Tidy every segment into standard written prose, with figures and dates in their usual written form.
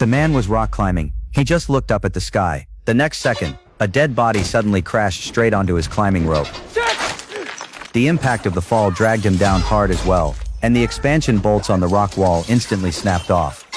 The man was rock climbing. He just looked up at the sky. The next second, a dead body suddenly crashed straight onto his climbing rope. The impact of the fall dragged him down hard as well, and the expansion bolts on the rock wall instantly snapped off.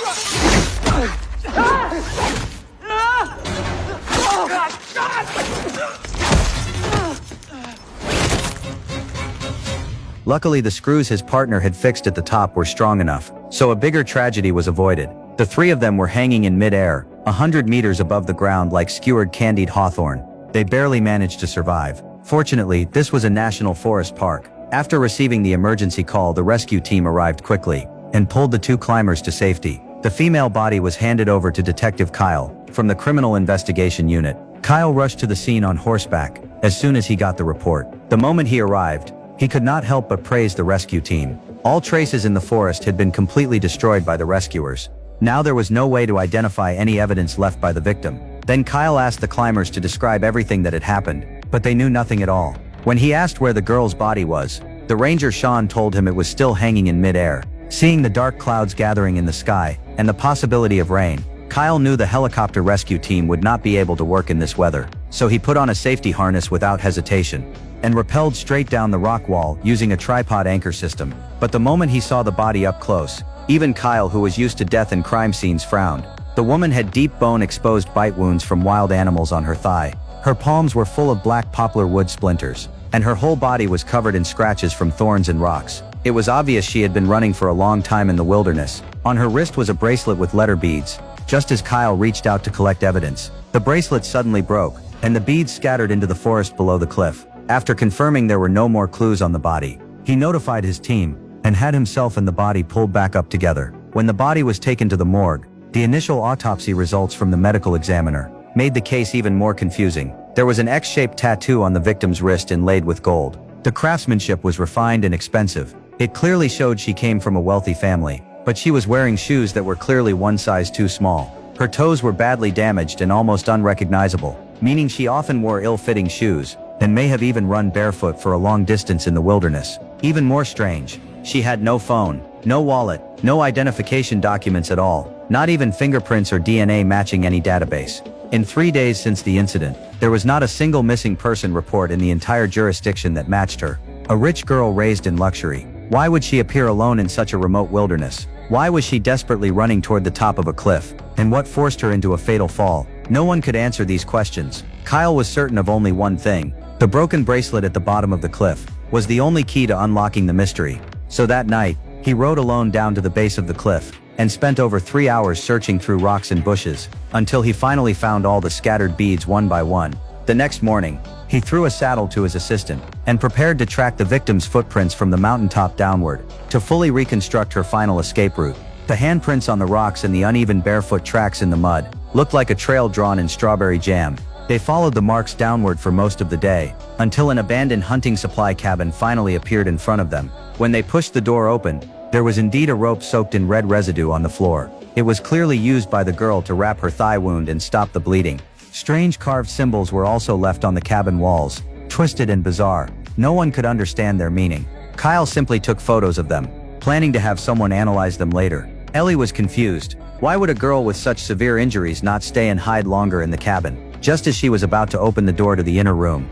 Luckily, the screws his partner had fixed at the top were strong enough, so a bigger tragedy was avoided. The three of them were hanging in mid-air, 100 meters above the ground like skewered candied hawthorn. They barely managed to survive. Fortunately, this was a national forest park. After receiving the emergency call, the rescue team arrived quickly and pulled the two climbers to safety. The female body was handed over to Detective Kyle from the Criminal Investigation Unit. Kyle rushed to the scene on horseback as soon as he got the report. The moment he arrived, he could not help but praise the rescue team. All traces in the forest had been completely destroyed by the rescuers. Now there was no way to identify any evidence left by the victim. Then Kyle asked the climbers to describe everything that had happened, but they knew nothing at all. When he asked where the girl's body was, the ranger Sean told him it was still hanging in mid-air. Seeing the dark clouds gathering in the sky, and the possibility of rain, Kyle knew the helicopter rescue team would not be able to work in this weather, so he put on a safety harness without hesitation and rappelled straight down the rock wall using a tripod anchor system. But the moment he saw the body up close, even Kyle, who was used to death and crime scenes, frowned. The woman had deep bone-exposed bite wounds from wild animals on her thigh. Her palms were full of black poplar wood splinters, and her whole body was covered in scratches from thorns and rocks. It was obvious she had been running for a long time in the wilderness. On her wrist was a bracelet with letter beads. Just as Kyle reached out to collect evidence, the bracelet suddenly broke, and the beads scattered into the forest below the cliff. After confirming there were no more clues on the body, he notified his team and had himself and the body pulled back up together. When the body was taken to the morgue, the initial autopsy results from the medical examiner made the case even more confusing. There was an X-shaped tattoo on the victim's wrist inlaid with gold. The craftsmanship was refined and expensive. It clearly showed she came from a wealthy family, but she was wearing shoes that were clearly one size too small. Her toes were badly damaged and almost unrecognizable, meaning she often wore ill-fitting shoes and may have even run barefoot for a long distance in the wilderness. Even more strange, she had no phone, no wallet, no identification documents at all, not even fingerprints or DNA matching any database. In 3 days since the incident, there was not a single missing person report in the entire jurisdiction that matched her. A rich girl raised in luxury. Why would she appear alone in such a remote wilderness? Why was she desperately running toward the top of a cliff? And what forced her into a fatal fall? No one could answer these questions. Kyle was certain of only one thing. The broken bracelet at the bottom of the cliff was the only key to unlocking the mystery. So that night, he rode alone down to the base of the cliff and spent over 3 hours searching through rocks and bushes until he finally found all the scattered beads one by one. The next morning, he threw a saddle to his assistant and prepared to track the victim's footprints from the mountaintop downward to fully reconstruct her final escape route. The handprints on the rocks and the uneven barefoot tracks in the mud looked like a trail drawn in strawberry jam. They followed the marks downward for most of the day, until an abandoned hunting supply cabin finally appeared in front of them. When they pushed the door open, there was indeed a rope soaked in red residue on the floor. It was clearly used by the girl to wrap her thigh wound and stop the bleeding. Strange carved symbols were also left on the cabin walls, twisted and bizarre. No one could understand their meaning. Kyle simply took photos of them, planning to have someone analyze them later. Ellie was confused. Why would a girl with such severe injuries not stay and hide longer in the cabin? Just as she was about to open the door to the inner room,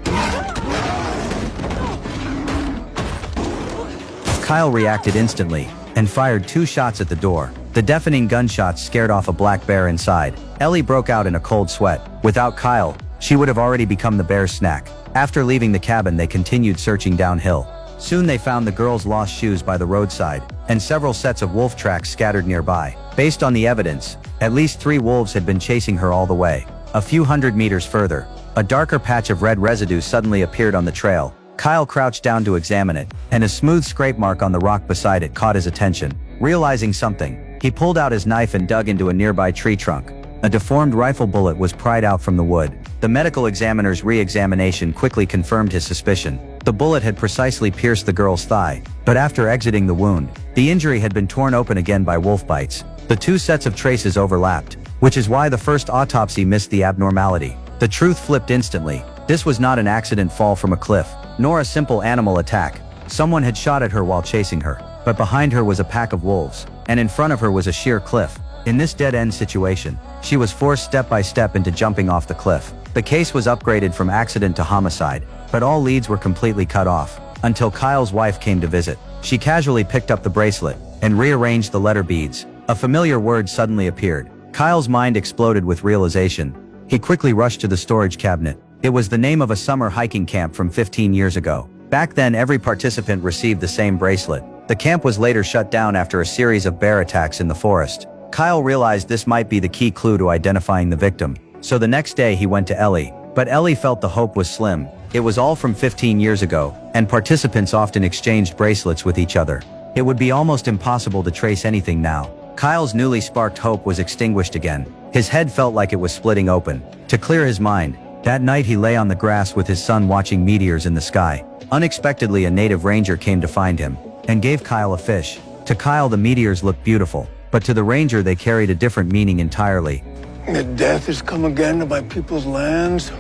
Kyle reacted instantly and fired 2 shots at the door. The deafening gunshots scared off a black bear inside. Ellie broke out in a cold sweat. Without Kyle, she would have already become the bear's snack. After leaving the cabin, they continued searching downhill. Soon they found the girl's lost shoes by the roadside, and several sets of wolf tracks scattered nearby. Based on the evidence, at least 3 wolves had been chasing her all the way. A few hundred meters further, a darker patch of red residue suddenly appeared on the trail. Kyle crouched down to examine it, and a smooth scrape mark on the rock beside it caught his attention. Realizing something, he pulled out his knife and dug into a nearby tree trunk. A deformed rifle bullet was pried out from the wood. The medical examiner's re-examination quickly confirmed his suspicion. The bullet had precisely pierced the girl's thigh, but after exiting the wound, the injury had been torn open again by wolf bites. The 2 sets of traces overlapped, which is why the first autopsy missed the abnormality. The truth flipped instantly. This was not an accident fall from a cliff, nor a simple animal attack. Someone had shot at her while chasing her, but behind her was a pack of wolves, and in front of her was a sheer cliff. In this dead-end situation, she was forced step by step into jumping off the cliff. The case was upgraded from accident to homicide, but all leads were completely cut off. Until Kyle's wife came to visit. She casually picked up the bracelet and rearranged the letter beads. A familiar word suddenly appeared. Kyle's mind exploded with realization. He quickly rushed to the storage cabinet. It was the name of a summer hiking camp from 15 years ago. Back then, every participant received the same bracelet. The camp was later shut down after a series of bear attacks in the forest. Kyle realized this might be the key clue to identifying the victim. So the next day he went to Ellie. But Ellie felt the hope was slim. It was all from 15 years ago, and participants often exchanged bracelets with each other. It would be almost impossible to trace anything now. Kyle's newly sparked hope was extinguished again. His head felt like it was splitting open. To clear his mind, that night he lay on the grass with his son watching meteors in the sky. Unexpectedly, a native ranger came to find him and gave Kyle a fish. To Kyle, the meteors looked beautiful, but to the ranger they carried a different meaning entirely. The death has come again to my people's lands.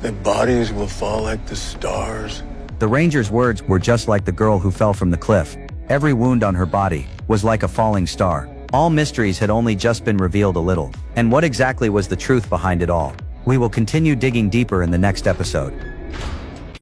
Their bodies will fall like the stars. The ranger's words were just like the girl who fell from the cliff. Every wound on her body was like a falling star. All mysteries had only just been revealed a little. And what exactly was the truth behind it all? We will continue digging deeper in the next episode.